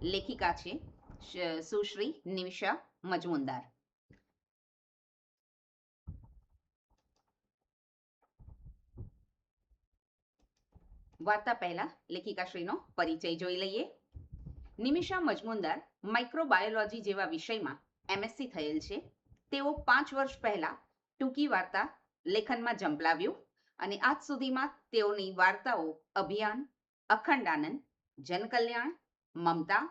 લેખિકા છે સુશ્રી નિમિષા મજમુનદાર. વાર્તા પહેલા લેખિકાશ્રીનો પરિચય જોઈ લઈએ. નિમિષા મજમુનદાર માઇક્રોબાયોલોજી જેવા વિષયમાં MSc થયેલ છે. તેઓ 5 વર્ષ પહેલા ટૂંકી વાર્તા લેખનમાં ઝંપલાવ્યું અને આજ સુધીમાં તેઓની વાર્તાઓ અભિયાન, અખંડ આનંદ, જનકલ્યાણ, મમતા,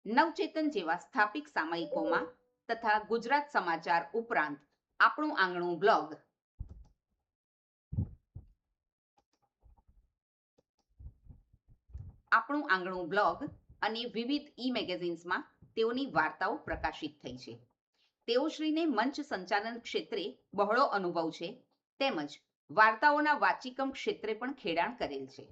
નવચેતન જેવા સ્થાપિત સામયિકોમાં તથા ગુજરાત સમાચાર ઉપરાંત આપણું આંગણું બ્લોગ અને વિવિધ મેગેઝિન્સમાં તેઓની વાર્તાઓ પ્રકાશિત થઈ છે. તેઓશ્રીને મંચ સંચાલન ક્ષેત્રે બહોળો અનુભવ છે, તેમજ વાર્તાઓના વાચિકમ ક્ષેત્રે પણ ખેડાણ કરેલ છે.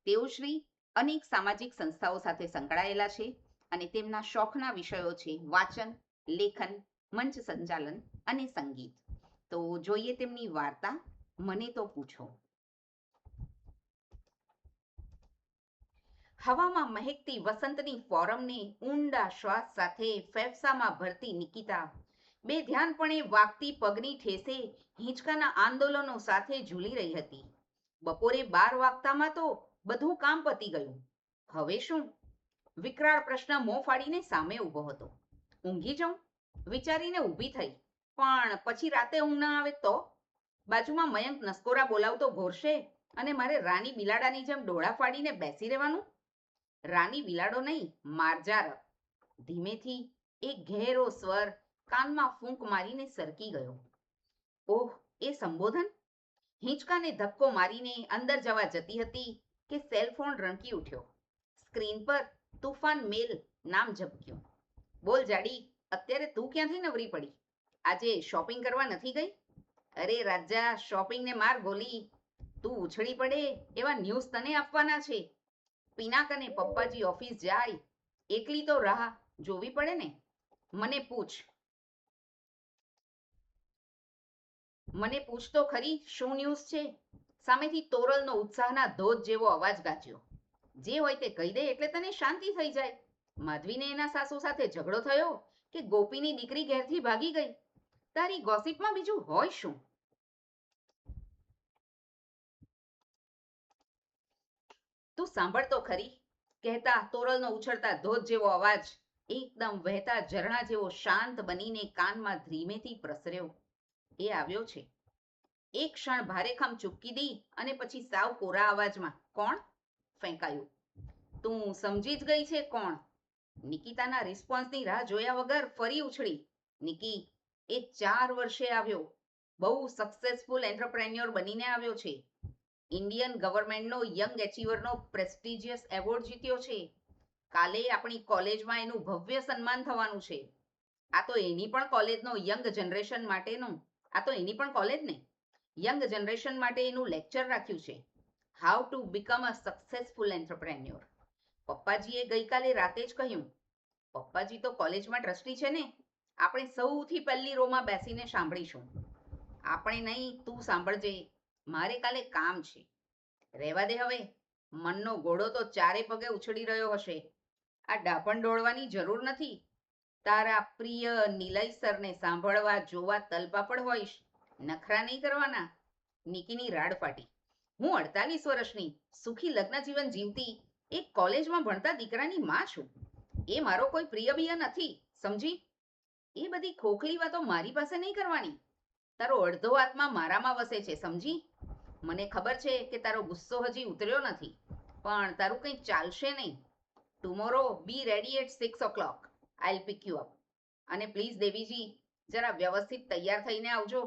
તેઓશ્રી અનેક સામાજિક સંસ્થાઓ સાથે સંકળાયેલા છે અને તેમના શોખના વિષયો છે વાચન, લેખન, મંચ સંચાલન અને સંગીત. તો જોઈએ તેમની વાર્તા મને તો પૂછો. હવામાં મહેકતી વસંતની ફોરમને ઊંડા શ્વાસ સાથે ફેફસામાં ભરતી નિકિતા બેધ્યાનપણે વાગતી પગની ઠેસે હિંચકાના આંદોલનો સાથે ઝૂલી રહી હતી. બપોરે 12 વાગતામાં તો બધું કામ પતી ગયું. હવે શું? વિકરાળ પ્રશ્ન મોં ફાડીને સામે ઊભો હતો. ઊંઘી જાઉં વિચારીને ઊભી થઈ, પણ પછી રાતે ઊંઘ ના આવે તો? બાજુમાં મયંક નસકોરા બોલાવતો ઘોરશે અને મારે રાની બિલાડાની જેમ ડોળા ફાડીને બેસી રહેવાનું? રાની બિલાડો નહીં, મારજાર. ધીમેથી એક ઘેરો સ્વર કાનમાં ફૂંક મારીને સરકી ગયો. ઓહ, એ સંબોધન! હિંચકાને ધક્કો મારીને અંદર જવા જતી હતી કે સેલફોન રણકી ઉઠ્યો. સ્ક્રીન પર તુફાન મેલ નામ ઝબક્યું. બોલ જાડી, અત્યારે તું ક્યાંથી નવરી પડી? આજે શોપિંગ કરવા નથી ગઈ? અરે રાજા, શોપિંગને માર ગોલી. તું ઉછળી પડે એવા ન્યૂઝ તને આપવાના છે. પિનાક અને પપ્પાજી ઓફિસ જાય, એકલી તો રાહ જોવી પડે ને. મને પૂછ તો ખરી, શું ન્યૂઝ છે? સામેથી તોરલનો ઉત્સાહના ધોધ જેવો અવાજ ગાજ્યો. જે હોય તે કહી દે એટલે તને શાંતિ થઈ જાય. માધવીને એના સાસુ સાથે ઝઘડો થયો કે ગોપીની દીકરી ઘેરથી ભાગી ગઈ? તારી ગોસિપમાં બીજું હોય શું? તું સાંભળ તો ખરી, કહેતા તોરલનો ઉછળતા ધોધ જેવો અવાજ એકદમ વહેતા ઝરણા જેવો શાંત બનીને કાનમાં ધીમેથી પ્રસર્યો. એ આવ્યો છે. એક ક્ષણ ભારેખમ ચૂપકી દી અને પછી સાવ કોરા અવાજમાં, કોણ? ફેંકાયું. તું સમજી જ ગઈ છે કોણ? નિકિતાના રિસ્પોન્સની રાહ જોયા વગર ફરી ઉછળી. નિકી, એ 4 વર્ષે આવ્યો. બહુ સક્સેસફુલ એન્ટરપ્રેન્યોર બનીને આવ્યો છે. ઇન્ડિયન ગવર્મેન્ટનો યંગ એચીવરનો પ્રેસ્ટિજિયસ એવોર્ડ જીત્યો છે. કાલે આપણી કોલેજમાં એનું ભવ્ય સન્માન થવાનું છે. આ તો એની પણ કોલેજ ને યંગ જનરેશન માટે એનું લેક્ચર રાખ્યું છે. How to become a successful entrepreneur. પપ્પાજીએ ગઈકાલે રાતે જ કહ્યું. પપ્પાજી તો કોલેજમાં ટ્રસ્ટી છે ને. આપણે સૌથી પહેલી રોમાં બેસીને સાંભળીશું. આપણે નહીં, તું સાંભળજે. મારે કાલે કામ છે. રહેવા દે હવે. મનનો ઘોડો તો ચારે પગે ઉછળી રહ્યો હશે. આ ડાપણ દોડવાની જરૂર નથી. તારા પ્રિય નિલય સરને સાંભળવા જોવા તલપાપડ હોઈશ. નખરા નહીં કરવાના. નિકીની રાડ ફાટી. હું 48 વર્ષની સુખી લગ્ન જીવન જીવતી એક કોલેજમાં ભણતા દીકરાની માં છું. એ મારો કોઈ પ્રિય બિય નથી, સમજી? એ બધી ખોખલી વાતો મારી પાસે નહીં કરવાની. તારો અડધો આત્મા મારામાં વસે છે, સમજી? મને ખબર છે કે તારો ગુસ્સો હજી ઉતર્યો નથી, પણ તારું કંઈ ચાલશે નહીં. Tomorrow be ready at 6 o'clock. I'll pick you up. અને પ્લીઝ દેવીજી, જરા વ્યવસ્થિત તૈયાર થઈને આવજો.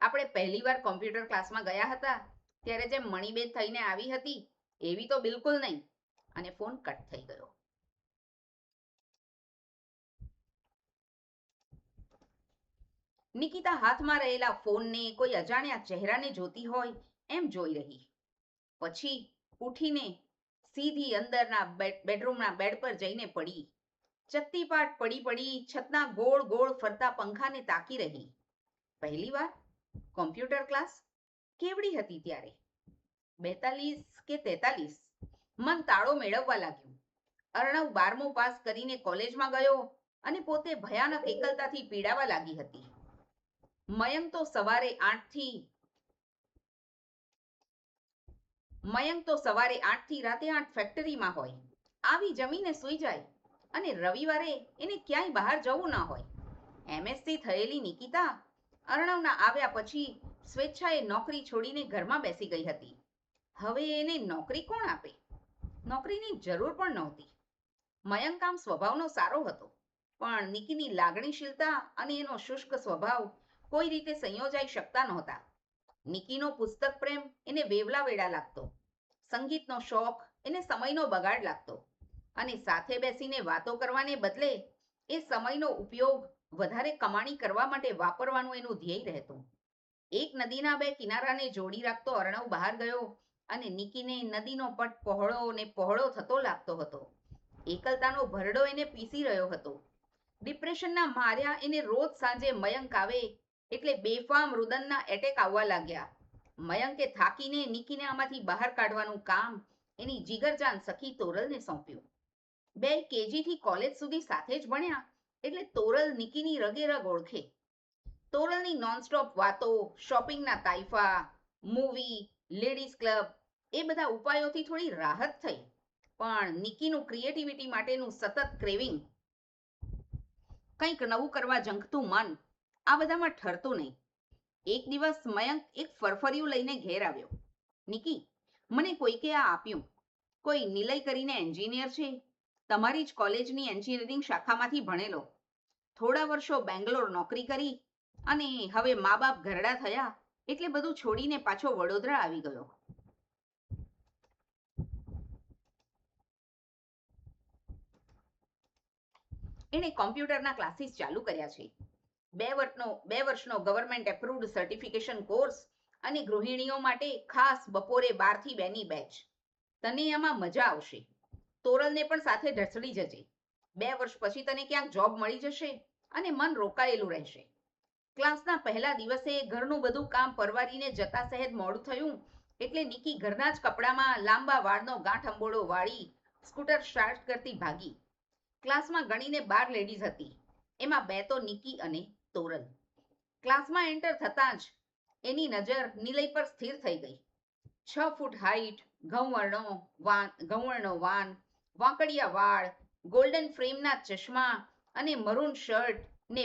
આપણે પહેલીવાર કોમ્પ્યુટર ક્લાસમાં ગયા હતા ત્યારે જેમ મણીબેન થઈને આવી હતી એવી તો બિલકુલ નહીં. અને ફોન કટ થઈ ગયો. નિકિતા હાથમાં રહેલા ફોનને કોઈ અજાણ્યા ચહેરાને જોતી હોય એમ જોઈ રહી. પછી ઉઠીને સીધી અંદરના બેડરૂમના બેડ પર જઈને પડી. ચત્તીપાટ પડી છતના ગોળ ગોળ ફરતા પંખાને તાકી રહી. પહેલીવાર કોમ્પ્યુટર ક્લાસ? કેવડી હતી ત્યારે? 42 કે 43? મન તાળો મેળવવા લાગ્યું. અર્ણવ 12મું પાસ કરીને કોલેજમાં ગયો અને પોતે ભયાનક એકલતાથી પીડાવા લાગી હતી. મયંક તો સવારે 8 થી રાતે 8 ફેક્ટરીમાં હોય, આવી જમીને સૂઈ જાય અને રવિવારે એને ક્યાંય બહાર જવું ના હોય. એમએસસી થયેલી નિકિતા અર્ણવના આવ્યા પછી સ્વેચ્છાએ નોકરી છોડીને ઘરમાં બેસી ગઈ હતી. હવે એને નોકરી કોણ આપે? નોકરીની જરૂર પણ નહોતી. મયંક આમ સ્વભાવનો સારો હતો, પણ નિકીની લાગણીશીલતા અને એનો શુષ્ક સ્વભાવ કોઈ રીતે સંયોજાઈ શકતા નહોતા. નિકીનો પુસ્તક પ્રેમ એને વેવલા વેડા લાગતો, સંગીતનો શોખ એને સમયનો બગાડ લાગતો, અને સાથે બેસીને વાતો કરવાને બદલે એ સમયનો ઉપયોગ વધારે કમાણી કરવા માટે વાપરવાનું એનું ધ્યેય રહેતું. એક નદીના બે કિનારાને જોડી રાખતો અર્ણવ બહાર ગયો અને નિકીને નદીનો પટ પહોળો ને પહોળો થતો લાગતો હતો. એકલતાનો ભરડો એને પીસી રહ્યો હતો. ડિપ્રેશનના માર્યા એને રોજ સાંજે મયંક આવે એટલે બેફામ રુદનના એટેક આવવા લાગ્યા. મયંકે થાકીને નિકીને આમાંથી બહાર કાઢવાનું કામ એની જીગરજાન સખી તોરલને સોંપ્યું. બે કેજીથી કોલેજ સુધી સાથે જ ભણ્યા એટલે તોરલ નિકીની રગે રગ ઓળખે. તોરલની નોનસ્ટોપ વાતો, શોપિંગના તાઇફા, મૂવી, લેડીઝ ક્લબ એ બધા ઉપાયોથી થોડી રાહત થઈ, પણ નિકીનું ક્રિએટિવિટી માટેનું સતત ક્રેવિંગ, કંઈક નવું કરવા ઝંખતું મન આ બધામાં ઠરતું નહીં. એક દિવસ મયંક એક ફરફરિયું લઈને ઘેર આવ્યો. નિકી, મને કોઈકે આ આપ્યું. કોઈ નિલય કરીને એન્જિનિયર છે, તમારી જ કોલેજની એન્જિનિયરિંગ શાખામાંથી ભણેલો. થોડા વર્ષો બેંગ્લોર નોકરી કરી અને હવે મા બાપ ઘરડા થયા એટલે બધું છોડીને પાછો વડોદરા આવી ગયો. એણે કોમ્પ્યુટરના ક્લાસીસ ચાલુ કર્યા છે. 2 વર્ષનો ગવર્મેન્ટ એપ્રુવડ સર્ટિફિકેશન કોર્સ અને ગૃહિણીઓ માટે ખાસ બપોરે 12 થી 2ની બેચ. તને આમાં મજા આવશે. તોરલને પણ સાથે ઢસડી જજે. 2 વર્ષ પછી તને ક્યાંક જોબ મળી જશે અને મન રોકાયેલું રહેશે. ક્લાસના પહેલા દિવસે ઘરનું બધું કામ પરવારીને જતા સહેજ મોડું થયું એટલે નિકી ઘરના જ કપડામાં લાંબા વાળનો ગાંઠ અંબોળો વાળી સ્કૂટર સ્ટાર્ટ કરતી ભાગી. ક્લાસમાં ગણીને 12 લેડીઝ હતી, એમાં 2 તો નિકી અને તોરલ. ક્લાસમાં એન્ટર થતાં જ એની નજર નિલય પર સ્થિર થઈ ગઈ. 6 ફૂટ હાઈટ, ઘઉંવર્ણો વાન, વાંકડિયા વાળ, ગોલ્ડન ફ્રેમના ચશ્મા અને મરૂન શર્ટ ને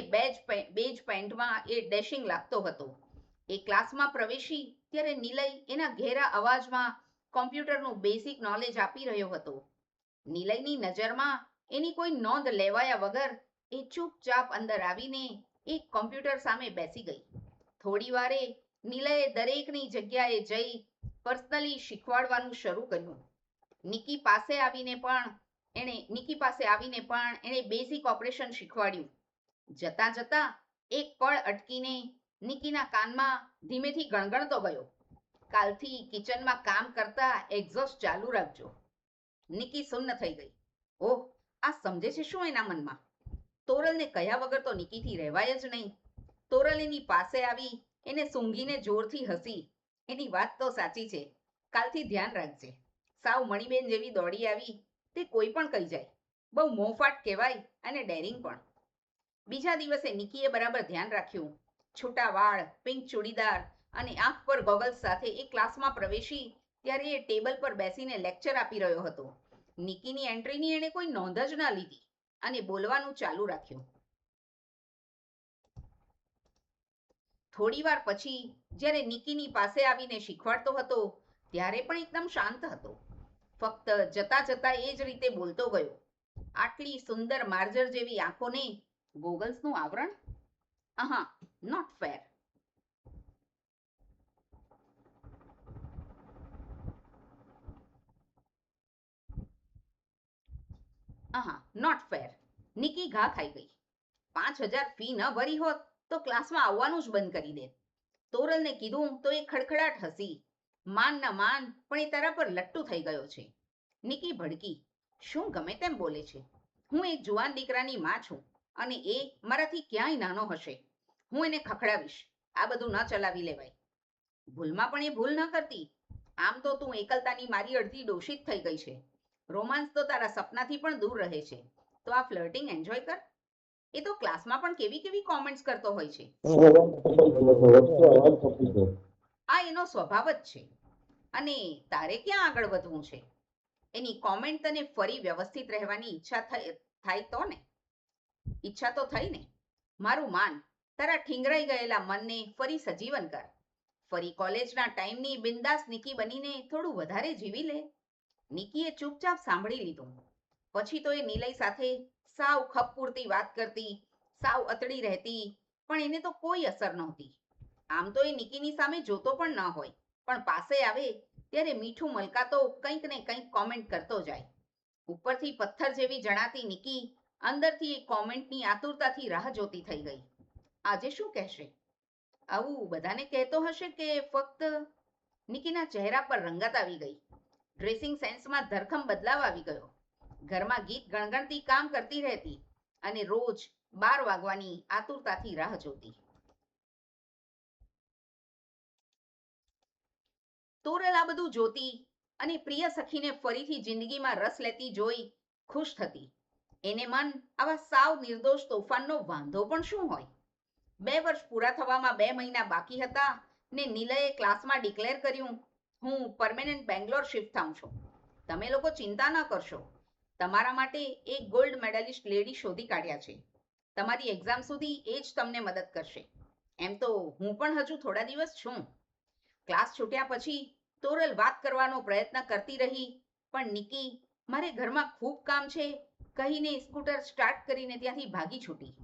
બેજ પેન્ટમાં એ ડેશિંગ લાગતો હતો. એ ક્લાસમાં પ્રવેશી ત્યારે નિલય એના ઘેરા અવાજમાં કોમ્પ્યુટરનું બેઝિક નોલેજ આપી રહ્યો હતો. નિલયની નજરમાં એની કોઈ નોંધ લેવાયા વગર એ ચૂપચાપ અંદર આવીને એક કોમ્પ્યુટર સામે બેસી ગઈ. થોડી વારે નિલયે દરેકની જગ્યાએ જઈ પર્સનલી શીખવાડવાનું શરૂ કર્યું. નિકી પાસે આવીને પણ એણે બેઝિક ઓપરેશન શીખવાડ્યું. જતા જતા એક પળ અટકીને નિકીના કાનમાં ધીમેથી ગણગણતો ગયો, કાલથી કિચનમાં કામ કરતા એક્ઝોસ્ટ ચાલુ રાખજો. નિકી સુન્ન થઈ ગઈ. ઓહ, આ સમજે છે શું એના મનમાં? તોરલને કહ્યા વગર તો નિકીથી રહેવાય જ નહીં. તોરલ એની પાસે આવી એને સૂંઘીને જોરથી હસી. એની વાત તો સાચી છે, કાલથી ધ્યાન રાખજે. સાવ મણીબેન જેવી દોડી આવી. તે કોઈ પણ કહી જાય. બહુ મોંફાટ કહેવાય અને ડેરિંગ પણ. બીજા દિવસે નિકીએ બરાબર ધ્યાન રાખ્યું. છૂટા વાળ, પિંક ચૂડીદાર અને આંખ પર ગોગલ્સ સાથે એ ક્લાસમાં પ્રવેશી ત્યારે એ ટેબલ પર બેસીને લેક્ચર આપી રહ્યો હતો. નિકીની એન્ટ્રીની એણે કોઈ નોંધ જ ના લીધી અને બોલવાનું ચાલુ રાખ્યું. થોડી વાર પછી જ્યારે નિકીની પાસે આવીને શીખવાડતો હતો ત્યારે પણ એકદમ શાંત હતો. ફક્ત જતા જતા એ જ રીતે બોલતો ગયો. આટલી સુંદર માર્જર જેવી આંખોને ગોગલ્સનું આવરણ? Not fair. Not fair. Nikki ઘા ખાઈ ગઈ. 5,000 ફી ન ભરી હોત તો ક્લાસમાં આવવાનું જ બંધ કરી દે. તોરલને કીધું તો એ ખડખડાટ હસી. માન ના માન, પણ એ તારા પર લટ્ટુ થઈ ગયો છે. નિકી ભડકી. શું ગમે તેમ બોલે છે? હું એક જુવાન દીકરાની માં છું અને એ મારાથી ક્યાંય નાનો હશે. હું એને ખખડાવીશ. આ બધું ન ચલાવી લેવાય. ભૂલમાં પણ એ ભૂલ ન કરતી. આમ તો તું એકલતાની મારી અડધી દોષિત થઈ ગઈ છે, રોમાન્સ તો તારા સપનાથી પણ દૂર રહે છે. તો આ ફ્લર્ટિંગ એન્જોય કર. એ તો ક્લાસમાં પણ કેવી કેવી કોમેન્ટ્સ કરતો હોય છે. આ એનો સ્વભાવ જ છે. અને તારે ક્યાં આગળ વધવું છે? એની કોમેન્ટ તને ફરી વ્યવસ્થિત રહેવાની થાય તો ને? ઈચ્છા તો થઈ ને? મારું માન, તારા ઠીંગરાઈ ગયેલા મનને ફરી સજીવન કર. ફરી કોલેજના ટાઈમની બિંદાસ નિકી બનીને થોડું વધારે જીવી લે. નિકીએ ચૂપચાપ સાંભળી લીધું. પછી તો એ નિલય સાથે સાવ ખપ પૂરતી વાત કરતી, સાવ અતડી રહેતી, પણ એને તો કોઈ અસર નહોતી. આમ તો એ નિકીની સામે જોતો પણ ન હોય, પણ પાસે આવે ત્યારે મીઠું મલકાતો કંઈક ને કંઈક કોમેન્ટ કરતો જાય. ઉપરથી પથ્થર જેવી જણાતી નિકી અંદરથી એ કોમેન્ટની આતુરતાથી રાહ જોતી થઈ ગઈ. આજે શું કહેશે? આવું બધાને કહેતો હશે કે ફક્ત? નિકીના ચહેરા પર રંગત આવી ગઈ. ડ્રેસિંગ સેન્સમાં ધરખમ બદલાવ આવી ગયો. ઘરમાં ગીત ગણગણતી કામ કરતી રહેતી અને રોજ 12 વાગવાની આતુરતાથી રાહ જોતી. તોરલ આ બધું જોતી અને પ્રિય સખીને ફરીથી જિંદગીમાં રસ લેતી જોઈ ખુશ થતી. એને મન આવા સાવ નિર્દોષ તોફાનનો વાંધો પણ શું હોય? 2 વર્ષ પૂરા થવામાં 2 મહિના બાકી હતા ને નિલયે ક્લાસમાં ડિક્લેર કર્યું, હું પરમેનન્ટ બેંગ્લોર શિફ્ટ થાઉં છું. તમે લોકો ચિંતા ન કરશો. તમારા માટે એક ગોલ્ડ મેડલિસ્ટ લેડી શોધી કાઢ્યા છે. તમારી એક્ઝામ સુધી એ જ તમને મદદ કરશે. એમ તો હું પણ હજુ થોડા દિવસ છું. ક્લાસ છૂટ્યા પછી તોરલ વાત કરવાનો પ્રયત્ન કરતી રહી, પણ નિકી મારે ઘરમાં ખૂબ કામ છે કહીને સ્કૂટર સ્ટાર્ટ કરીને ત્યાંથી ભાગી છૂટી.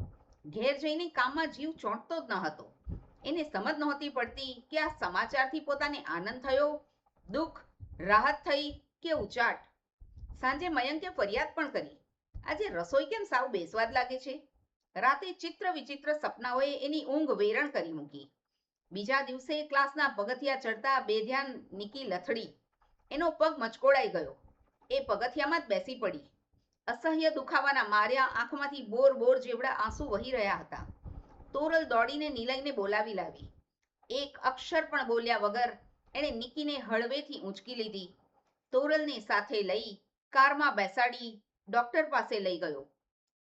ઘેર જઈને કામમાં જીવ ચોંટતો જ ન હતો. એને સમજ નહોતી પડતી કે આ સમાચારથી પોતાને આનંદ થયો, દુઃખ, રાહત થઈ કે ઉચાટ. સાંજે મયંકે ફરિયાદ પણ કરી, આજે રસોઈ કેમ સાવ બેસ્વાદ લાગે છે? રાતે ચિત્ર વિચિત્ર સપનાઓએ એની ઊંઘ વેરણ કરી મૂકી. બીજા દિવસે ક્લાસના પગથિયા ચડતા બેધ્યાન નિકી લથડી. એનો પગ મચકોડાઈ ગયો. એ પગથિયામાં જ બેસી પડી. અસહ્ય દુખાવાના માર્યા આંખમાંથી બોર બોર જેવડા આંસુ વહી રહ્યા હતા. તોરલ દોડીને નિલયને બોલાવી લાવી. એક અક્ષર પણ બોલ્યા વગર એણે નિકીને હળવેથી ઊંચકી લીધી. તોરલને સાથે લઈ કારમાં બેસાડી ડોક્ટર પાસે લઈ ગયો.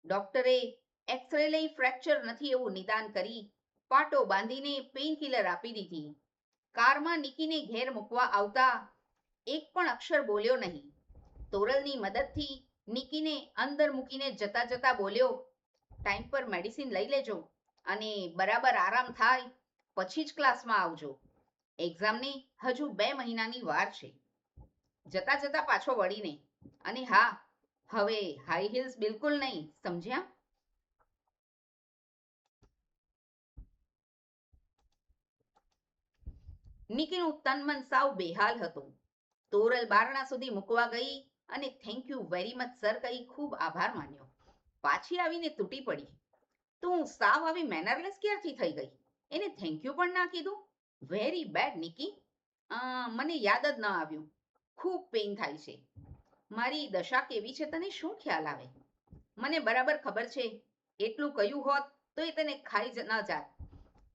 ડોક્ટરે એક્સરે લઈ ફ્રેક્ચર નથી એવું નિદાન કરી પાટો બાંધીને પેઇનકિલર આપી દીધી. કારમાં નિકીને ઘેર મૂકવા આવતા એક પણ અક્ષર બોલ્યો નહીં. તોરલની મદદથી નિકીને અંદર મૂકીને જતા જતા બોલ્યો, ટાઈમ પર મેડિસિન લઈ લેજો અને બરાબર આરામ થાય પછી જ ક્લાસમાં આવજો. એક્ઝામની હજુ 2 મહિનાની વાર છે. જતા જતા પાછો વળીને, અને હા, હવે હાઈ હીલ્સ બિલકુલ નહીં, સમજ્યા? નિકીનું તન મન સાવ બેહાલ હતું. તોરલ બારણા સુધી મૂકવા ગઈ અને thank you very much sir કહી ખૂબ આભાર માન્યો. પાછી આવીને તૂટી પડી. તું સાવ આવી મેનરલેસ ક્યારથી થઈ ગઈ? એને થેન્ક યુ પણ ના કીધું? Very bad Niki. મને યાદ જ ન આવ્યું. ખૂબ પેઇન થાય છે. મારી દશા કેવી છે તને શું ખ્યાલ આવે? મને બરાબર ખબર છે. એટલું કહ્યું હોત તો એ તને ખાઈ જ ન જાત.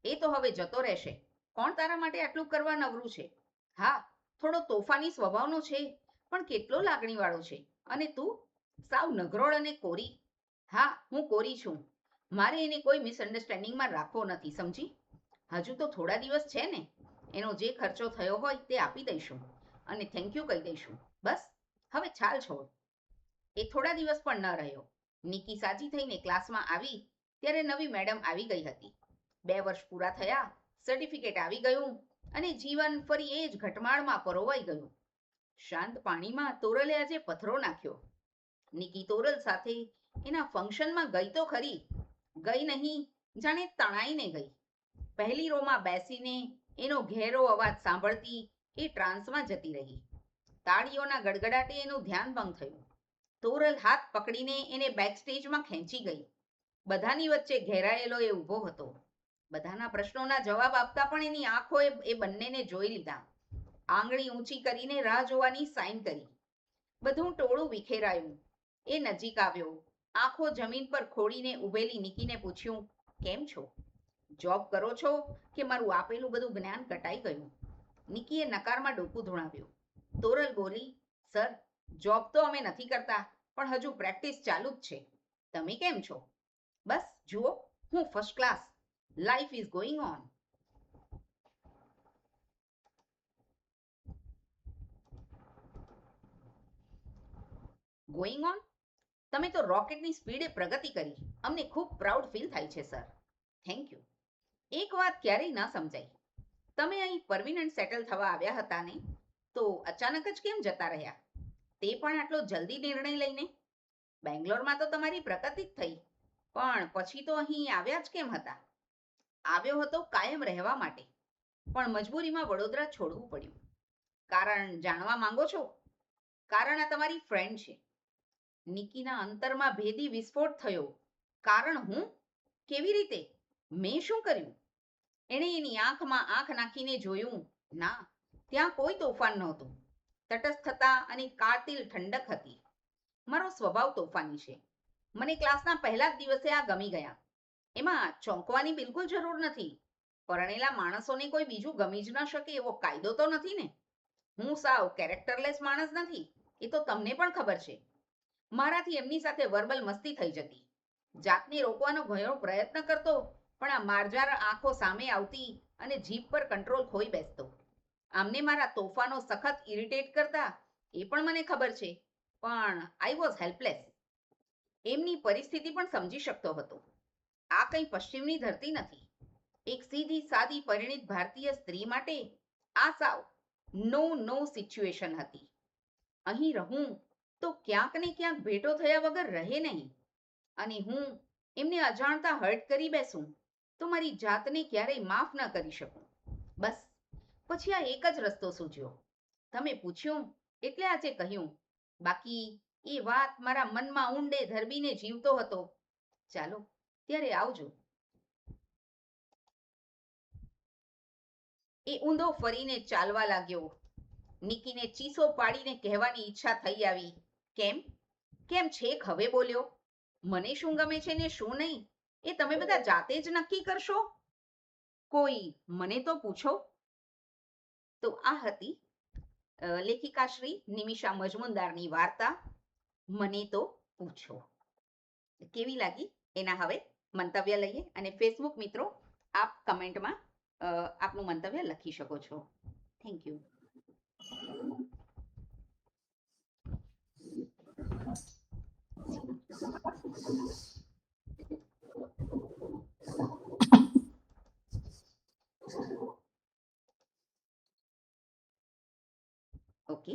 એ તો હવે જતો રહેશે. કોણ તારા માટે આટલું કરવા નવરું છે? હા, થોડો તોફાની સ્વભાવનો છે, પણ કેટલો લાગણીવાળો છે. અને તું સાવ નગરોળ અને કોરી. હા, હું કોરી છું. મારે એને કોઈ મિસઅન્ડરસ્ટેન્ડિંગમાં રાખવો નથી, સમજી? હજુ તો થોડા દિવસ છે ને. એનો જે ખર્ચો થયો હોય તે આપી દઈશું અને થેન્ક યુ કહી દઈશું. બસ, હવે છાલ છોડ. એ થોડા દિવસ પણ ન રહ્યો. નિકી સાજી થઈને ક્લાસમાં આવી ત્યારે નવી મેડમ આવી ગઈ હતી. 2 વર્ષ પૂરા થયા, સર્ટિફિકેટ આવી ગયું અને જીવન ફરી એ જ ઘટમાળમાં પરોવાઈ ગયું. શાંત પાણીમાં તોરલે આજે પથરો નાખ્યો. નિકી તોરલ સાથે એના ફંક્શનમાં ગઈ તો ખરી, ગઈ નહીં જાણે તણાઈને ગઈ. પહેલી રોમાં બેસીને એનો ઘેરો અવાજ સાંભળતી એ ટ્રાન્સમાં જતી રહી. તાળીઓના ગડગડાટે એનું ધ્યાન ભંગ થયું. તોરલ હાથ પકડીને એને બેકસ્ટેજમાં ખેંચી ગઈ. બધાની વચ્ચે ઘેરાયેલો એ ઊભો હતો. બધાના પ્રશ્નોના જવાબ આપતા પણ એની આંખોએ એ બંનેને જોઈ લીધા. આંગળી ઊંચી કરીને રાહ જોવાની સાઈન કરી. બધું ટોળું વિખેરાયું. એ નજીક આવ્યો. આંખો જમીન પર ખોડીને ઊભેલી નિકીને પૂછ્યું, કેમ છો? જોબ કરો છો કે મારું આપેલું બધું જ્ઞાન કટાઈ ગયું? નિકીએ નકારમાં ડોકું ધુણાવ્યું. તોરલ બોલી, સર, જોબ તો અમે નથી કરતા, પણ હજુ પ્રેક્ટિસ ચાલુ જ છે. તમે કેમ છો? બસ જુઓ, હું first class. Life is going on. Going on? તમે તો રોકેટની સ્પીડે પ્રગતિ કરી. અમને ખૂબ પ્રાઉડ ફીલ થાય છે સર. Thank you. એક વાત ક્યારેય ન સમજાય. તમે અહીં પરમિનન્ટ સેટલ થવા આવ્યા હતા ને, તો અચાનક જ કેમ જતા રહ્યા? તે પણ આટલો જલ્દી નિર્ણય લઈને? બેંગ્લોરમાં તો તમારી પ્રગતિ જ થઈ, પણ પછી તો અહીં આવ્યા જ કેમ હતા? આવ્યો હતો કાયમ રહેવા માટે, પણ મજબૂરીમાં વડોદરા છોડવું પડ્યું. કારણ જાણવા માંગો છો? કારણ આ તમારી ફ્રેન્ડ છે. નિકીના અંતરમાં ભેદી વિસ્ફોટ થયો. કારણ હું? કેવી રીતે? મેં શું કર્યું? એણે એની આંખમાં આંખ નાખીને જોયું. ના, ત્યાં કોઈ તોફાન નહોતું. તટસ્થતા અને કાતિલ ઠંડક હતી. મારો સ્વભાવ તોફાની છે. મને ક્લાસના પહેલા જ દિવસે આ ગમી ગયા. એમાં ચોંકવાની બિલકુલ જરૂર નથી. પરણેલા માણસોને કોઈ બીજું ગમી જ ન શકે એવો કાયદો તો નથી ને. હું સાવ કેરેક્ટરલેસ માણસ નથી, એ તો તમને પણ ખબર છે. મારાથી એમની સાથે વર્બલ મસ્તી થઈ જતી. જાતને રોકવાનો ઘણો પ્રયત્ન કરતો, પણ આ મારજાર આંખો સામે આવતી અને જીભ પર કંટ્રોલ ખોઈ બેસતો. આમને મારા તોફાનો સખત ઇરિટેટ કરતા, એ પણ મને ખબર છે, પણ આઈ વોઝ હેલ્પલેસ. એમની પરિસ્થિતિ પણ સમજી શકતો હતો. આ કંઈ પશ્ચિમની ધરતી નથી. એક સીધી સાદી પરિણિત ભારતીય સ્ત્રી માટે આ સાવ નો સિચ્યુએશન હતી. અહીં રહું તો ક્યાંક ને ક્યાંક ભેટો થયા વગર રહે નહીં, અને હું એમને અજાણતા હર્ટ કરી બેસું તો મારી જાતને ક્યારેય માફ ન કરી શકું. બસ પછી આ એક જ રસ્તો સૂચ્યો. તમે પૂછ્યું એટલે આજે કહ્યું. બાકી એ વાત મારા મનમાં ઊંડે ધરબીને જીવતો હતો. ચાલો ત્યારે આવજો. એ ઊંધો ફરીને ચાલવા લાગ્યો. નિકીને ચીસો પાડીને કહેવાની ઈચ્છા થઈ આવી. કેમ? કેમ છેક હવે બોલ્યો? મને શું ગમે છે ને શું નહીં, એ તમે બધા જાતે જ નક્કી કરશો. કોઈ મને તો પૂછો. તો આ હતી લેખિકા શ્રી નિમિષા મજમુનદારની વાર્તા મને તો પૂછો. કેવી લાગી એના હવે મંતવ્ય લઈએ, અને ફેસબુક મિત્રો આપ કમેન્ટમાં આપનું મંતવ્ય લખી શકો છો. Thank you. ઓકે,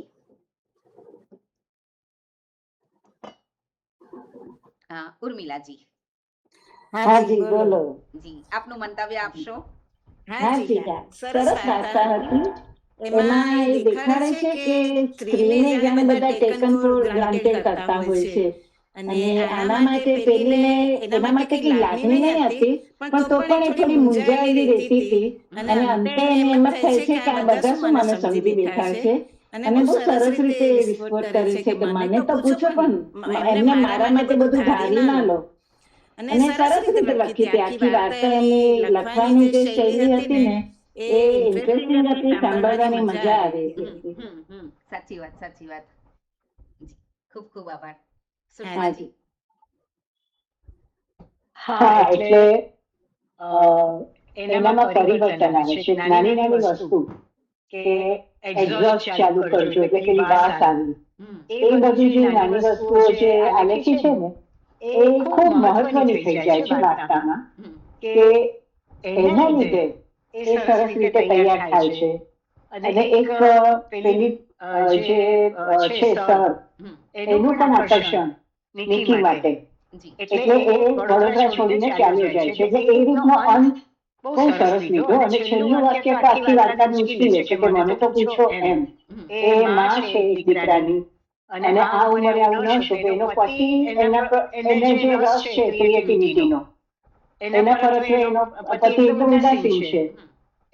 ઉર્મિલાજી. હાજી બોલો. જી, આપનું મંતવ્ય આપશો. હાજી સરસ વાર્તા હતી. એમાં એ દેખાડે છે કે સ્ત્રીને જાણે બધા ટેકન ફોર ગ્રાન્ટેડ કરતા હોય છે, અને આના માટે પેલીને એના માટે કઈ લાગણી નહીં હતી, પણ તો પણ એ થોડી મૂંઝાયેલી રહેતી હતી. અને અંતે એને એમ જ થાય છે કે આ બધા શું મને સમજી બેઠા છે, અને બહુ સરસ રીતે વિસ્ફોટ કરે છે કે મને તો પૂછો, પણ એમને મારા માટે બધું ધારી ના લો. અને સરસ રીતે લખી હતી આખી વાર્તા. એમની લખવાની જે શૈલી હતી ને એ ઇન્ટરેસ્ટિંગ હતી, સાંભળવાની મજા આવે એવી હતી. સાચી વાત, સાચી વાત. ખૂબ ખૂબ આભાર. હાજી. હા, એટલે એનામાં પરિવર્તન આવે છે. નાની નાની વસ્તુ કે એક્ઝોસ્ટ ચાલુ કરજો એટલે પેલી વાસ આવી, એ બધી જે નાની વસ્તુઓ જે આલેખી છે ને એ ખૂબ મહત્વની થઈ જાય છે વાર્તામાં, કે એના લીધે એ સરસ રીતે તૈયાર થાય છે. અને એક પેલી જે છે સર, એનું પણ આકર્ષણ નિકી માટે, એટલે એ વડોદરા છોડીને ચાલ્યો જાય છે. એટલે એ રીતનો અંત બહુ સરસ લીધો. અને છેલ્લું વાક્ય તો આખી વાર્તાને ઉંચકી લે છે કે મને તો પૂછો એમ. એ માં છે એક દીકરાની, અને આ ઉંમરે આવું ન શોભે. એનો પતિ એને જે રસ છે ક્રિએટિવિટીનો, એના પર એનો પતિ એકદમ ઉદાસીન છે.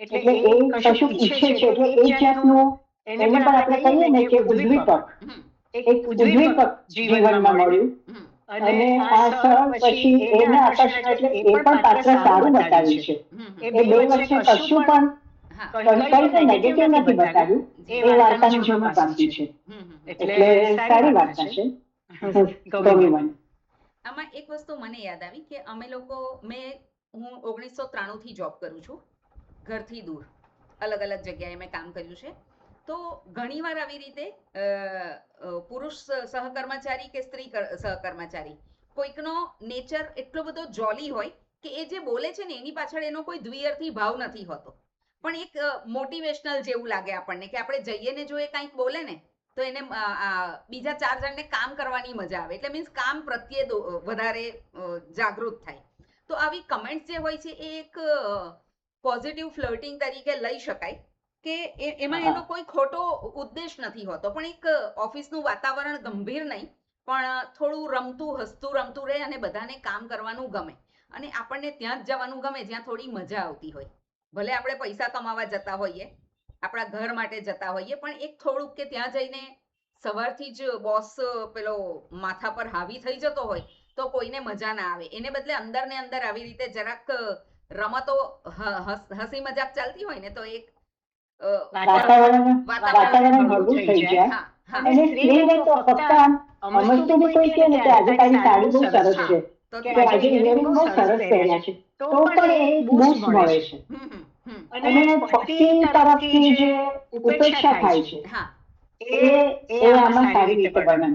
એટલે એ કશુંક ઈચ્છે છે. એટલે એ જાતનું એને પણ આપણે કહીએ ને કે ઉદ્દીપક, એક ઉદ્દીપક જીવનમાં મળ્યું. અને આ સર પછી એને આકર્ષણ, એટલે એ પણ પાત્ર સારું બતાવ્યું છે. એ બે વચ્ચે કશું પણ કઈ નેગેટિવ નથી બતાવ્યું, એ વાર્તાનું જૂનું પામ્યું છે, એટલે સારી વાર્તા છે, ગમી મને. આમાં એક વસ્તુ મને યાદ આવી કે અમે લોકો હું 1993 થી જોબ કરું છું, ઘરથી દૂર અલગ અલગ જગ્યાએ મેં કામ કર્યું છે. તો ઘણીવાર આવી રીતે પુરુષ સહકર્મચારી કે સ્ત્રી સહકર્મચારી કોઈકનો નેચર એટલો બધો જોલી હોય કે એ જે બોલે છે ને એની પાછળ એનો કોઈ દ્વિઅર્થી ભાવ નથી હોતો, પણ એક મોટિવેશનલ જેવું લાગે આપણને કે આપણે જઈએ ને જો એ કંઈક બોલે ને તો એને બીજા 4 જણને કામ કરવાની મજા આવે, એટલે મીન્સ કામ પ્રત્યે વધારે જાગૃત થાય. તો આવી કમેન્ટ્સ જે હોય છે એ એક પોઝિટિવ ફ્લર્ટિંગ તરીકે લઈ શકાય કે એમાં એનો કોઈ ખોટો ઉદ્દેશ નથી હોતો, પણ એક ઓફિસનું વાતાવરણ ગંભીર નહીં પણ થોડું હસતું રમતું રહે અને બધાને કામ કરવાનું ગમે અને આપણને ત્યાં જ જવાનું ગમે જ્યાં થોડી મજા આવતી હોય. ભલે આપણે પૈસા કમાવા જતા હોઈએ, આપણા ઘર માટે જતા હોઈએ, પણ એક થોડુંક કે ત્યાં જઈને સવારથી જ બોસ પેલો માથા પર હાવી થઈ જતો હોય તો કોઈને મજા ના આવે. એને બદલે અંદર ને અંદર આવી રીતે જરાક રમતો હસી મજાક ચાલતી હોય ને તો એક વાતાવરણ હળવું થઈ જાય. અને સ્ત્રીને તો ફક્ત અમસ્તું બી કોઈ કહે ને કે આજે તારી સાડી બહુ સરસ છે, કે આજે ઇયરિંગ બહુ સરસ પહેર્યા છે, તો પણ એ બૂસ્ટ મળે છે. અને પતિ તરફથી જે ઉપેક્ષા થાય છે એ આમાં સારી રીતે વર્ણન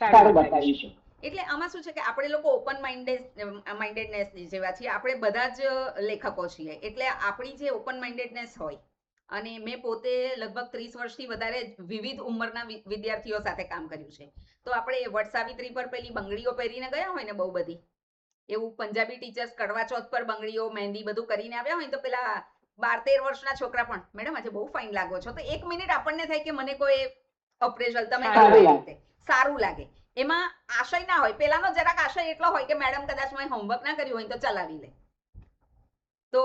સારું બતાવ્યું છે. એટલે આમાં શું છે કે આપણે લોકો ઓપન માઇન્ડેડનેસ જેવા છીએ, આપણે બધા જ લેખકો છીએ, એટલે આપણી જે ઓપન માઇન્ડેડનેસ હોય, અને મેં પોતે લગભગ 30 વર્ષથી વધારે વિવિધ ઉંમરના વિદ્યાર્થીઓ સાથે કામ કર્યું છે. તો આપણે વટસાવિત્રી પર પેલી બંગડીઓ પહેરીને ગયા હોય ને બહુ બધી, એવું પંજાબી ટીચર્સ કડવા ચોથ પર બંગડીઓ મહેંદી બધું કરીને આવ્યા હોય તો પેલા 12-13 વર્ષના છોકરા પણ મેડમ આજે બહુ ફાઇન લાગો છો, તો 1 મિનિટ આપણને થાય કે મને કોઈ અપ્રેઝલ તમે રીતે સારું લાગે. એમાં આશય ના હોય, પેલાનો જરાક આશય એટલો હોય કે મેડમ કદાચ મેં હોમવર્ક ના કર્યું હોય તો ચલાવી લે. તો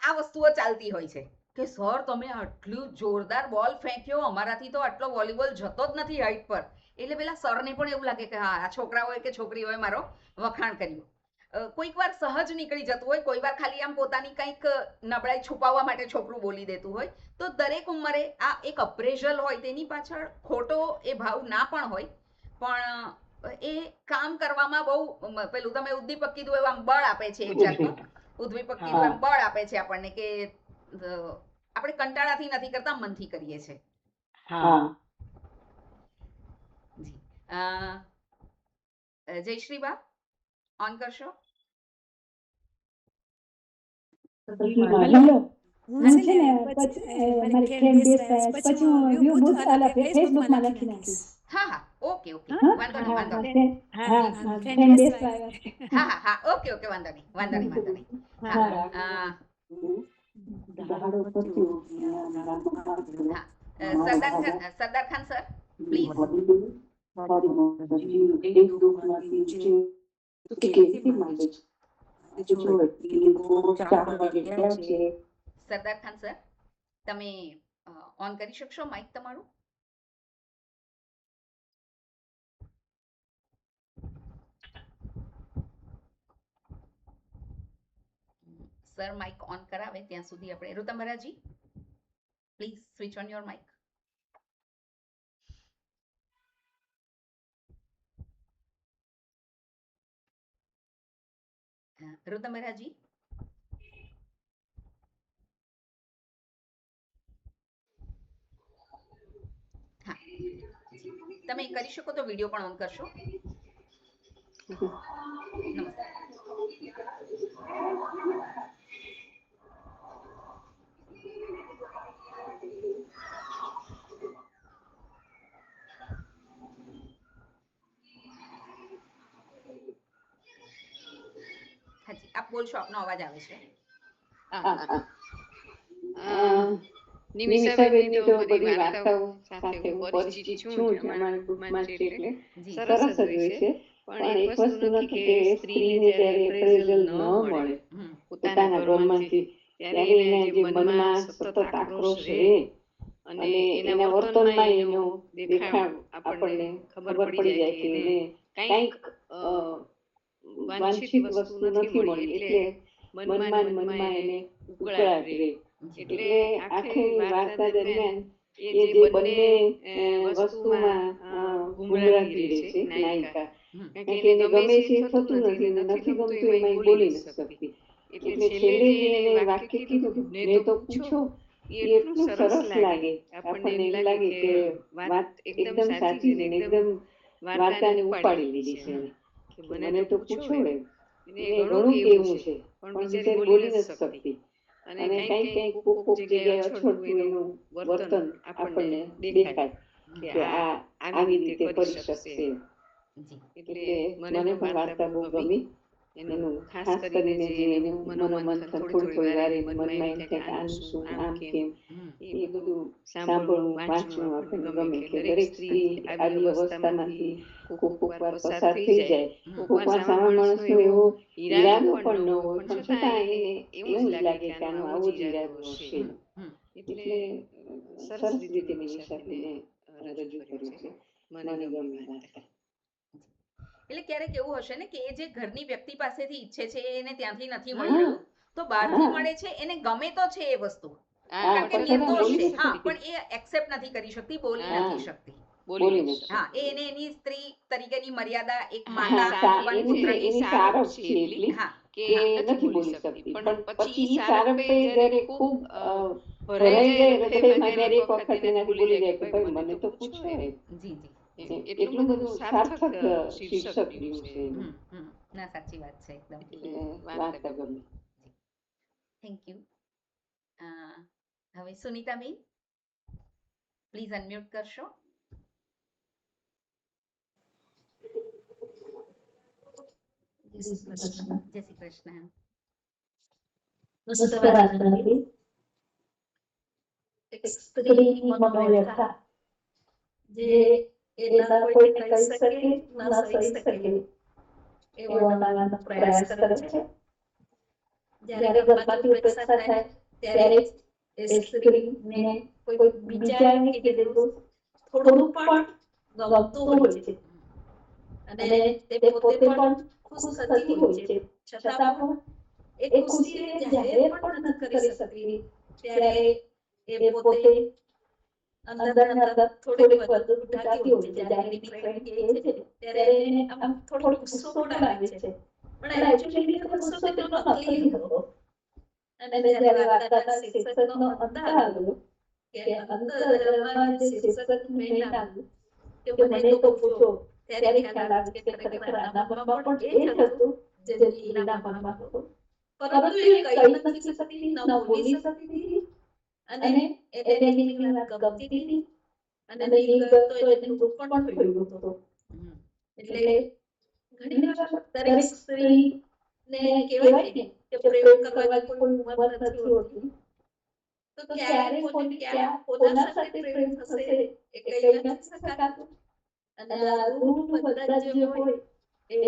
આ વસ્તુઓ ચાલતી હોય છે કે સર તમે આટલું જોરદાર બોલ ફેંક્યો, અમારાથી તો આટલો વોલીબોલ જતો જ નથી હાઈટ પર, એટલે પેલા સરને પણ એવું લાગે કે હા આ છોકરા હોય કે છોકરી હોય મારો વખાણ કર્યું. કોઈક વાર સહજ નીકળી જતું હોય, કોઈ વાર ખાલી આમ પોતાની કંઈક નબળાઈ છુપાવવા માટે છોકરું બોલી દેતું હોય. તો દરેક ઉંમરે આ એક અપ્રેઝલ હોય, તેની પાછળ ખોટો એ ભાવ ના પણ હોય, પણ એ કામ કરવામાં બહુ પેલું તમે ઉદ્દીપક કીધું એવું આમ બળ આપે છે, એક જાતનું ઉદ્દીપક કીધું એમ બળ આપે છે આપણને કે આપણે કંટાળાથી નથી કરતા, મનથી કરીએ છીએ. જયશ્રી બા ઓન કરશો? હેલો, હું છે ને મારી ફ્રેન્ડ પછી હું વ્યૂ બધું ફેસબુકમાં લખી નાખીશ. હા હા, ઓકે ઓકે, વાંધો નહીં, વાંધો નહીં. હા હા હા, ઓકે ઓકે, વાંધો નહીં, વાંધો નહીં, વાંધો નહીં. હા, સરદાર Khan sir please. Sardar Khan sir તમે ઓન કરી શકશો માઇક તમારું? સર માઇક ઓન કરાવે ત્યાં સુધી આપણે Ritambaraji please switch on your mic. Ritambaraji હા, તમે કરી શકો તો વિડીયો પણ ઓન કરશો. નમસ્કાર. હાજી આપ બોલશો, આપનો અવાજ આવે છે. નિમિષાબેનની તો બધી વાર્તાઓ સાથે હું પરિચિત છું જ, અમારા ગ્રુપમાં છે એટલે સરસ જ હોય છે. પણ એક વસ્તુ નથી કે સ્ત્રીને જ્યારે એપ્રેઝલ ન મળે પોતાના ઘરમાંથી, ત્યારે એને જે મનમાં સતત આક્રોશ રહે અને એના વર્તનમાં એનો દેખાવ આપણને ખબર પડી જાય કે એને કંઈક વાંછિત વસ્તુ નથી મળી, એટલે મનમાં એને ઉકળાટ રહે. એટલે આખી વાર્તા દરમિયાન એ જે બંને વસ્તુમાં ગુંગળાતી રહે છે નાયિકા, કારણ કે એને ગમે છે એ થતું નથી ને નથી ગમતું એમાં એ બોલી નથી શકતી. એટલે છેલ્લે જે એને વાક્ય કીધું ને તો પૂછો, એ એટલું સરસ લાગે, આપણને એમ લાગે કે વાત એકદમ સાચી છે ને એકદમ વાર્તાને ઉપાડી લીધી છે એને, કે મને તો પૂછો એમ. એને ઘણું કેવું છે પણ બિચારી બોલી નથી શકતી. અને કઈક કઈક કોક કોક જગ્યાએ અછળતું એનું વર્તન આપણને દેખાય કે આ આવી રીતે કરી શકશે. એટલે મને પણ વાર્તા બહુ ગમી. એનું ખાસ કરીને જે એનું મનોમંથન થોડી થોડી વાર એને મનમાં એમ થાય કે આનું શું, આમ કેમ, એ બધું સાંભળવું વાંચવું આપણને ગમે. કે દરેક સ્ત્રી આવી અવસ્થામાંથી કોક કોક વાર પસાર થઈ જાય. કોક વાર સામાન્ય માણસનો એવો ઈરાદો પણ ન હોય, પણ છતાં એને એવું જ લાગે કે આનો આવો જ ઈરાદો હશે. એટલે સરસ રીતે નિમિષાબેને રજૂ કર્યું છે. મને ગમી વાર્તા. એટલે ક્યારેક એવું હશે ને કે એ જે ઘરની વ્યક્તિ પાસેથી ઈચ્છે છે એને ત્યાંથી નથી મળી રહ્યું, તો બહારથી મળે છે એને ગમે તો છે એ વસ્તુ, કારણ કે નિર્દોષ છે, હા, પણ એ એક્સેપ્ટ નથી કરી શકતી, બોલી નથી શકતી. હા, એ એને એની સ્ત્રી તરીકેની મર્યાદા, એક માતા, એની સારપ છે એટલી કે નથી બોલી શકતી. પણ પછી ઈ સારપે જ્યારે ખૂબ ભરાઈ જાય હૃદયમાં ત્યારે એક વખત એનાથી બોલી જાય કે ભાઈ મને તો પૂછો એમ. જી જી એટલું બધું સાર્થક શીર્ષક રહ્યું છે. ના, સાચી વાત છે એકદમ. વાર્તા ગમી. Thank you. હવે સુનીતાબેન, પ્લીઝ અનમ્યુટ કરશો. જય શ્રી કૃષ્ણ. મસ્ત વાર્તા હતી. એક સ્ત્રીની મનોવ્યથા જે એના કોઈને કહી શકે ના સહી શકે એ વર્ણવવાનો પ્રયાસ કરે છે. જ્યારે ઘરમાંથી ઉપેક્ષા થાય ત્યારે એ સ્ત્રીને કોઈ બીજાએ કીધેલું થોડું પણ ગમતું હોય છે અને તે પોતે પણ ખુશ થતી હોય છે, છતાં પણ એ ખુશી એ જાહેર પણ નથી કરી શકતી. ત્યારે એ પોતે અંદર ને અંદર થોડીક વધુ ઘૂંટાતી હોય છે. જ્યારે એની ફ્રેન્ડ કહે છે ત્યારે એને આમ થોડો ગુસ્સો પણ આવે છે, પણ એકચ્યુઅલી ગુસ્સો તેનો નકલી હતો. અને જ્યારે વાર્તાના શીર્ષકનો અંત આવ્યો કે અંતમાં જે શીર્ષક મેન આવ્યું કે મને તો પૂછો, ત્યારે ખ્યાલ આવ્યો કે ખરેખર આના મનમાં પણ એ જ હતું જે એના મનમાં હતું, પરંતુ એ કહી નથી શકતી, ન બોલી શકતી અને એને એની વાત ગમતી હતી અને નહીં ગયો તો એને દુઃખ પણ થયું હતું. એટલે ઘણી વાર દરેક સ્ત્રીને કહેવાય ને કે પ્રેમ કરવાની કોઈ ઉંમર નથી હોતી, તો ક્યારે કોને ક્યાં કોના સાથે પ્રેમ થશે એ કહી નથી શકાતું. અને આ અધૂરું બધા જે હોય એ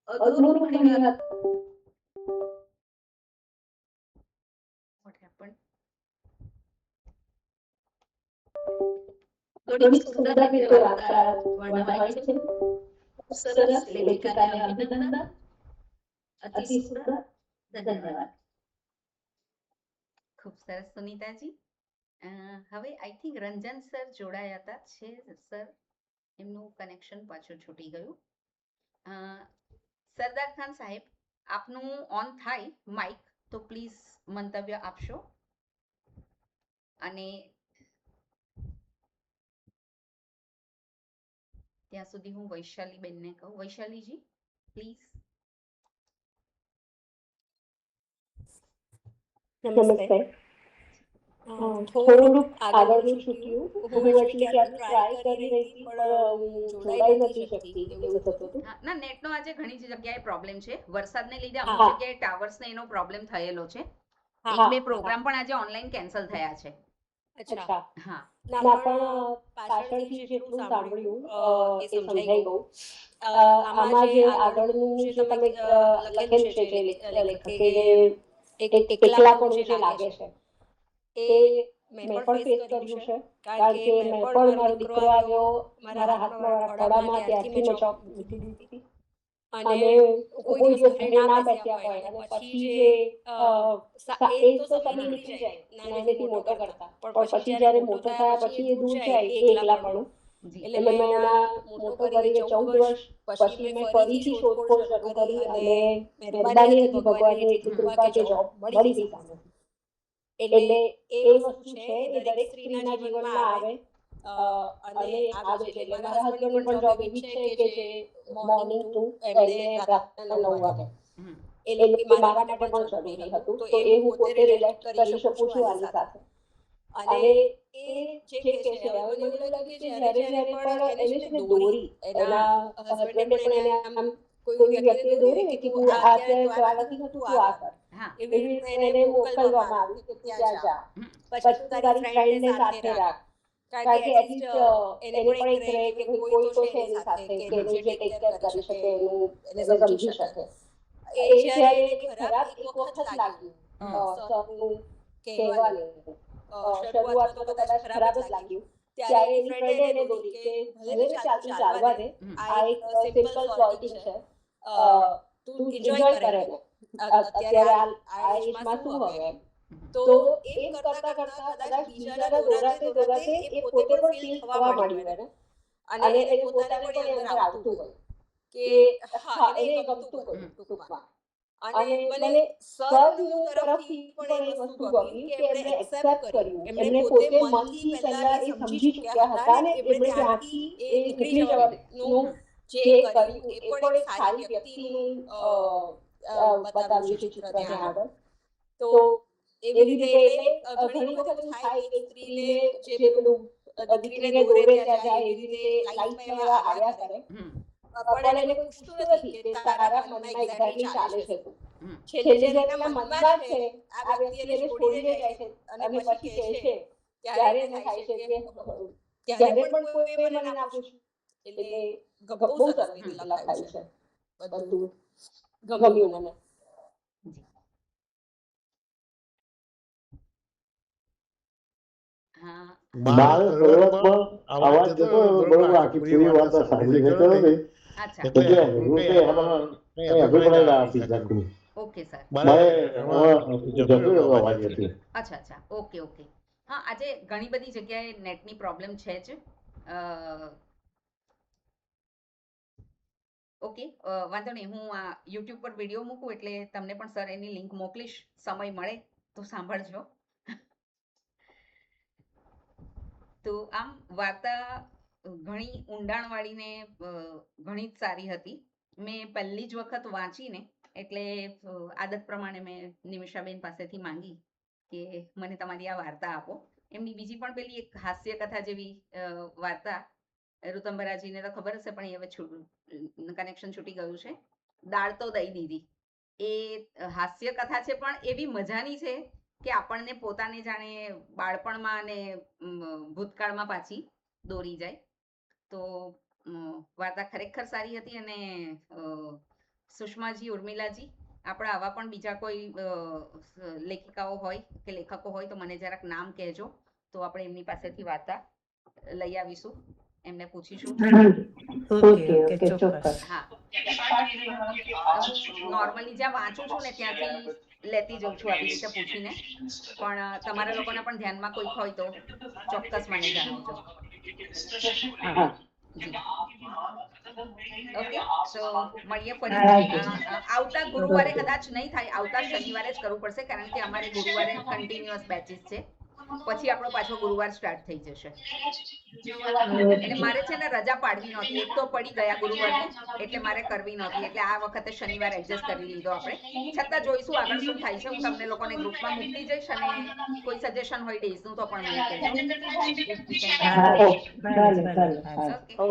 અધૂરું ઘણી વાર ઘણી સુંદર રીતે વાર્તા વર્ણવાય છે. સરસ, લેખિકાને અભિનંદન. અતિ સુંદર. ધન્યવાદ. ખૂબ સરસ સુનીતાજી. હવે આઈ થિંક રંજન સર જોડાયા હતા, છે સર, એમનું કનેક્શન પાછું છૂટી ગયું. સરદાર ખાન સાહેબ, આપનું ઓન થાય માઇક તો પ્લીઝ મંતવ્ય આપશો. અને ત્યાં સુધી હું વૈશાલીબેનને કહું. વૈશાલીજી પ્લીઝ. નમસ્તે. થોડુંક આગળનું છૂટ્યું. હું એટલી ક્યારની ટ્રાય કરી રહી હતી પણ હું જોડાઈ નથી શકતી એવું થતું હતું. ના, નેટનો આજે ઘણી જગ્યાએ પ્રોબ્લેમ છે. વરસાદને લીધે અમુક હા. જગ્યાએ ટાવર્સને એનો પ્રોબ્લેમ થયેલો છે. એક હા. બે પ્રોગ્રામ પણ આજે ઓનલાઈન કેન્સલ થયા છે. અચ્છા. હા, ના પણ પાછળથી જેટલું સાંભળ્યું એ સમજાઈ ગયું. આમાં જે આગળનું જે તમે લખેલું છે જે લેખકે એક એકલાપણું જે લાગે છે એ મેં પણ ફેસ કર્યું છે. કારણ કે મેં પણ મારો દીકરો આવ્યો મારા હાથમાં મારા ખોળામાં ત્યારથી મેં જોબ મૂકી દીધી હતી અને કોઈ દિવસ ઘરે ના બેસ્યા હોય અને પછી જે એ તો સમય નીકળી જાય નાનેથી મોટો કરતા, પણ પછી જ્યારે મોટો થયા પછી એ દૂર જાય એ એકલાપણું. એટલે મેં એના મોટો કરીને 14 વર્ષ પછી મેં ફરીથી શોધખોળ શરૂ કરી અને મહેરબાની હતી ભગવાનની એટલી કૃપા કે જોબ મળી ગઈ સામેથી. એટલે એ વસ્તુ છે એ દરેક સ્ત્રીના જીવનમાં આવે અને આવે છે. એટલે મારા હસબન્ડની પણ જોબ એવી છે કે જે મોર્નિંગ ટુ એટલે રાતના 9 વાગે. એટલે મારા માટે પણ જરૂરી હતું, તો એ હું પોતે રિલેટ કરી શકું છું આની સાથે. અને એ જે કે છે, હવે મને એવું લાગે કે જ્યારે પણ એને છે ને દોરી એના હસબન્ડે પણ એને આમ કોઈ વ્યક્તિએ દોરી ને કે તું આ અત્યારે તો આ નથી થતું, તું આ કર. એવી રીતે એને મોકલવામાં આવ્યું કે તું ત્યાં જા, પછી તું તારી ફ્રેન્ડને સાથે રાખ. કારણ કે એટલીસ્ટ એને પણ એક રહે કે ભાઈ કોઈ તો છે એની સાથે કે એનું જે ટેક કેર કરી શકે, એને સમજી શકે. એ જ્યારે ખરાબ એક વખત લાગ્યું સરનું કહેવાનું, શરૂઆતમાં તો કદાચ ખરાબ જ લાગ્યું, ત્યારે એની ફ્રેન્ડે એને દોરી કે ભલે ને ચાલતું ચાલવા દે, આ એક સિમ્પલ ફ્લોટિંગ છે, તું એન્જોય કરે ને અત્યારે આ એજમાં શું હવે. તો એમ કરતા કરતા કદાચ બીજાના દોરાતે દોરાતે એ પોતે પણ ફીલ થવા માંડ્યું એને, અને એને પોતાને પણ એ અંદર આવતું હોય કે હા એને ગમતું હોય ટૂંકમાં. અને મને સદનું તરફથી પણ એ વસ્તુ ગમી કે એમણે એક્સેપ્ટ કર્યું, એમણે પોતે મનથી પહેલા એ સમજી ચૂક્યા હતા ને એમણે ત્યાંથી એ નીકળી જવાનું જે કર્યું એ પણ એક સારી વ્યક્તિનું બતાવ્યું છે ચિત્ર ત્યાં આગળ. તો એવી રીતે એટલે ઘણી વખત એવું થાય કે સ્ત્રીને જે પેલું દીકરીને દોરે ત્યાં જાય એવી રીતે લાઈફમાં એવા આવ્યા કરે, પણ એને કોઈ પૂછતું નથી કે તારા મનમાં એક્ઝેક્ટલી ચાલે છે શું. છેલ્લે જ્યારે એના મનમાં છે આ વ્યક્તિ એને છોડીને જાય છે અને પછી કહે છે, ત્યારે એને થાય છે કે ત્યારે પણ કોઈ મને ના પૂછ્યું. એટલે બહુ સરસ રીતે લખાયું છે બધું, ગમ્યું મને. મારે શરૂઆતમાં અવાજ જતો બરોબર આખી પૂરી વાત સાંભળી શક્યો નથી, એટલે હું કઈ આમાં કઈ અભિપ્રાય ના આપી શકું. ઓકે સર, મારે જતો રહ્યો અવાજ હતી. અચ્છા ઓકે. હા, આજે ઘણી બધી જગ્યાએ નેટની પ્રોબ્લેમ છે જ. ઓકે, વાંધો નહીં, હું આ યુટ્યુબ પર વિડીયો મૂકું એટલે તમને પણ સર એની લિંક મોકલીશ, સમય મળે તો સાંભળજો. તો આમ વાર્તા ઘણી ઊંડાણવાળી ને ઘણી જ સારી હતી. મેં પહેલી જ વખત વાંચીને એટલે આદત પ્રમાણે મેં નિમિષાબેન પાસેથી માંગી કે મને તમારી આ વાર્તા આપો. એમની બીજી પણ પેલી એક હાસ્ય કથા જેવી વાર્તા, ઋતંબરાજીને તો ખબર હશે પણ એ હવે કનેક્શન છૂટી ગયું છે, દાળ તો દઈ દીધી. એ હાસ્ય કથા છે પણ એવી મજાની છે કે આપણને પોતાને જાણે બાળપણમાં અને ભૂતકાળમાં પાછી દોરી જાય. તો વાર્તા ખરેખર સારી હતી. અને સુષ્માજી, ઉર્મિલાજી, આપણા આવા પણ બીજા કોઈ લેખિકાઓ હોય કે લેખકો હોય તો મને જરાક નામ કહેજો, તો આપણે એમની પાસેથી વાર્તા લઈ આવીશું, એમને પૂછીશું. ઓકે, ચોક્કસ. હા, નોર્મલી જ્યાં વાંચું છું ને ત્યાંથી લેતી જઉં છું આવી રીતે પૂછીને, પણ તમારા લોકોના પણ ધ્યાનમાં કોઈક હોય તો ચોક્કસ મને જણાવજો. જી ઓકે, તો મળીએ ફરી. આવતા ગુરુવારે કદાચ નહીં થાય, આવતા શનિવારે જ કરવું પડશે કારણ કે અમારે ગુરુવારે કન્ટિન્યુઅસ બેચીસ છે, પછી આપણો પાછો ગુરુવાર સ્ટાર્ટ થઈ જશે. એટલે મારે છે ને રજા પાડવી નહોતી, એક તો પડી ગયા ગુરુવારની, એટલે મારે કરવી નહોતી, એટલે આ વખતે શનિવાર એડજસ્ટ કરી લીધો આપણે. છતાં જોઈશું આગળ શું થાય છે. હું તમને લોકોને ગ્રુપમાં મૂકતી જઈશ અને કોઈ સજેશન હોય ડેઝનું તો પણ મને કહેજો.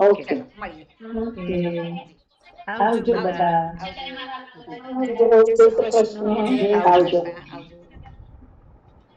ઓકે, ચલો મળીએ. આવજો બધા. આવજો. આવજો.